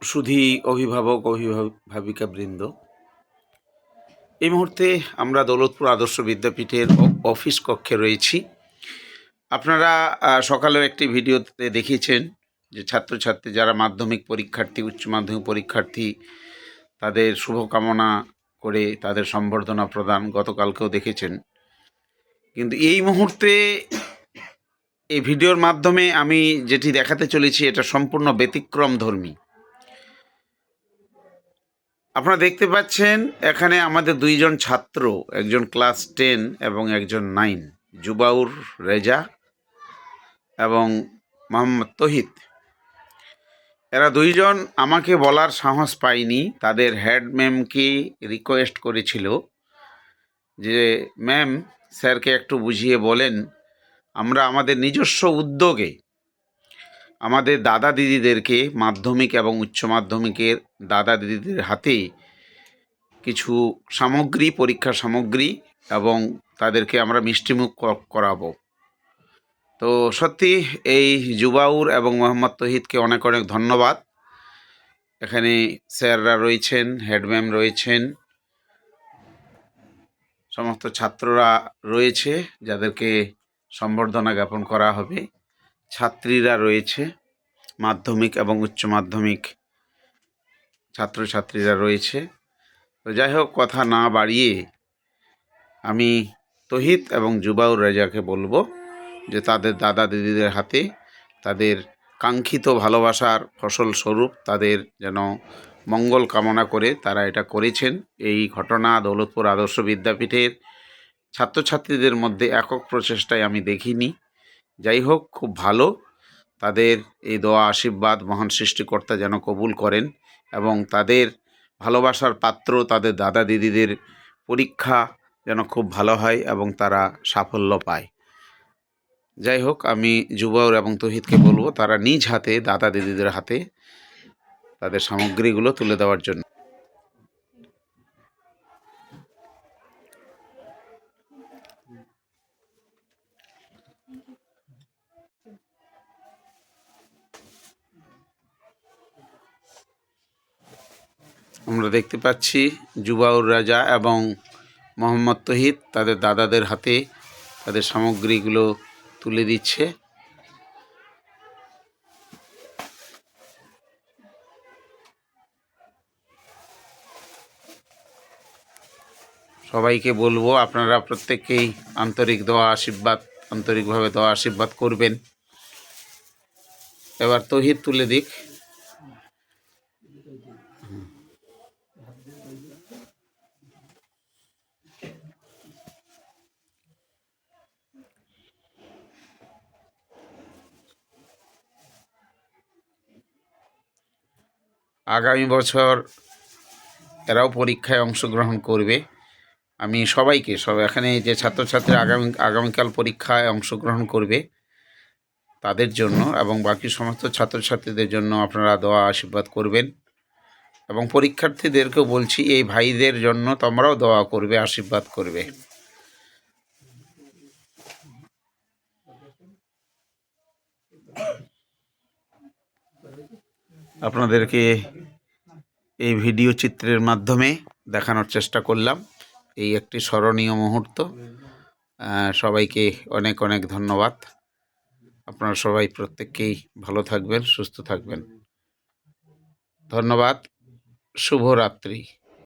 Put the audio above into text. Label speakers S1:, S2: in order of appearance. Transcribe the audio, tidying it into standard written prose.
S1: সুধী অভিভাবক অভিভাবিকা বৃন্দ, এই মুহূর্তে আমরা দৌলতপুর আদর্শ বিদ্যাপীঠের অফিস কক্ষে রয়েছি। আপনারা সকালেও একটি ভিডিওতে দেখিয়েছেন যে ছাত্রছাত্রী যারা মাধ্যমিক পরীক্ষার্থী, উচ্চ মাধ্যমিক পরীক্ষার্থী, তাদের শুভকামনা করে তাদের সম্বর্ধনা প্রদান গতকালকেও দেখেছেন। কিন্তু এই মুহূর্তে এই ভিডিওর মাধ্যমে আমি যেটি দেখাতে চলেছি এটা সম্পূর্ণ ব্যতিক্রমধর্মী। আপনারা দেখতে পাচ্ছেন এখানে আমাদের দুইজন ছাত্র, একজন ক্লাস 10 এবং একজন 9, জুবাউর রেজা এবং মোহাম্মদ তহিদ। এরা দুইজন আমাকে বলার সাহস পায়নি, তাদের হেড ম্যামকে রিকোয়েস্ট করেছিল যে ম্যাম, স্যারকে একটু বুঝিয়ে বলেন আমরা আমাদের নিজস্ব উদ্যোগে আমাদের দাদা দিদিদেরকে মাধ্যমিক এবং উচ্চ মাধ্যমিকের দাদা দিদিদের হাতে কিছু সামগ্রী, পরীক্ষার সামগ্রী এবং তাদেরকে আমরা মিষ্টিমুখ করাবো। তো সত্যি এই জুবাউর এবং মোহাম্মদ তহিদকে অনেক অনেক ধন্যবাদ। এখানে স্যাররা রয়েছেন, হেডম্যাম রয়েছেন, সমস্ত ছাত্ররা রয়েছে যাদেরকে সম্বর্ধনা জ্ঞাপন করা হবে, ছাত্রীরা রয়েছে, মাধ্যমিক এবং উচ্চ মাধ্যমিক ছাত্রছাত্রীরা রয়েছে। তো যাই হোক, কথা না বাড়িয়ে আমি তহিদ এবং জুবাউর রেজাকে বলবো যে তাদের দাদা দিদিদের হাতে তাদের কাঙ্ক্ষিত ভালোবাসার ফসল স্বরূপ তাদের যেন মঙ্গল কামনা করে তারা এটা করেছেন। এই ঘটনা দৌলতপুর আদর্শ বিদ্যাপীঠের ছাত্রছাত্রীদের মধ্যে একক প্রচেষ্টায় আমি দেখিনি। যাই হোক, খুব ভালো। তাদের এই দোয়া আশীর্বাদ মহান সৃষ্টিকর্তা যেন কবুল করেন এবং তাদের ভালোবাসার পাত্র তাদের দাদা দিদিদের পরীক্ষা যেন খুব ভালো হয় এবং তারা সাফল্য পায়। যাই হোক, আমি জুবাউর এবং তহিদকে বলবো তারা নিজ হাতে দাদা দিদিদের হাতে তাদের সামগ্রীগুলো তুলে দেওয়ার জন্য। আমরা দেখতে পাচ্ছি জুবাউর রাজা এবং মোহাম্মদ তহিদ তাদের দাদাদের হাতে তাদের সামগ্রীগুলো তুলে দিচ্ছে। সবাইকে বলবো আপনারা প্রত্যেককেই আন্তরিকভাবে দোয়া আশীর্বাদ করবেন। এবার তহিদ তুলে দিক। আগামী বছর এরাও পরীক্ষায় অংশগ্রহণ করবে। আমি সবাইকে এখানে যে ছাত্রছাত্রীরা আগামীকাল পরীক্ষায় অংশগ্রহণ করবে তাদের জন্য এবং বাকি সমস্ত ছাত্রছাত্রীদের জন্য আপনারা দোয়া আশীর্বাদ করবেন এবং পরীক্ষার্থীদেরকেও বলছি এই ভাইদের জন্য তোমরাও দোয়া করবে, আশীর্বাদ করবে। আপনাদেরকে এই ভিডিও চিত্রের মাধ্যমে দেখানোর চেষ্টা করলাম এই একটি স্মরণীয় মুহূর্ত। সবাইকে অনেক অনেক ধন্যবাদ। আপনারা সবাই প্রত্যেককেই ভালো থাকবেন, সুস্থ থাকবেন। ধন্যবাদ। শুভরাত্রি।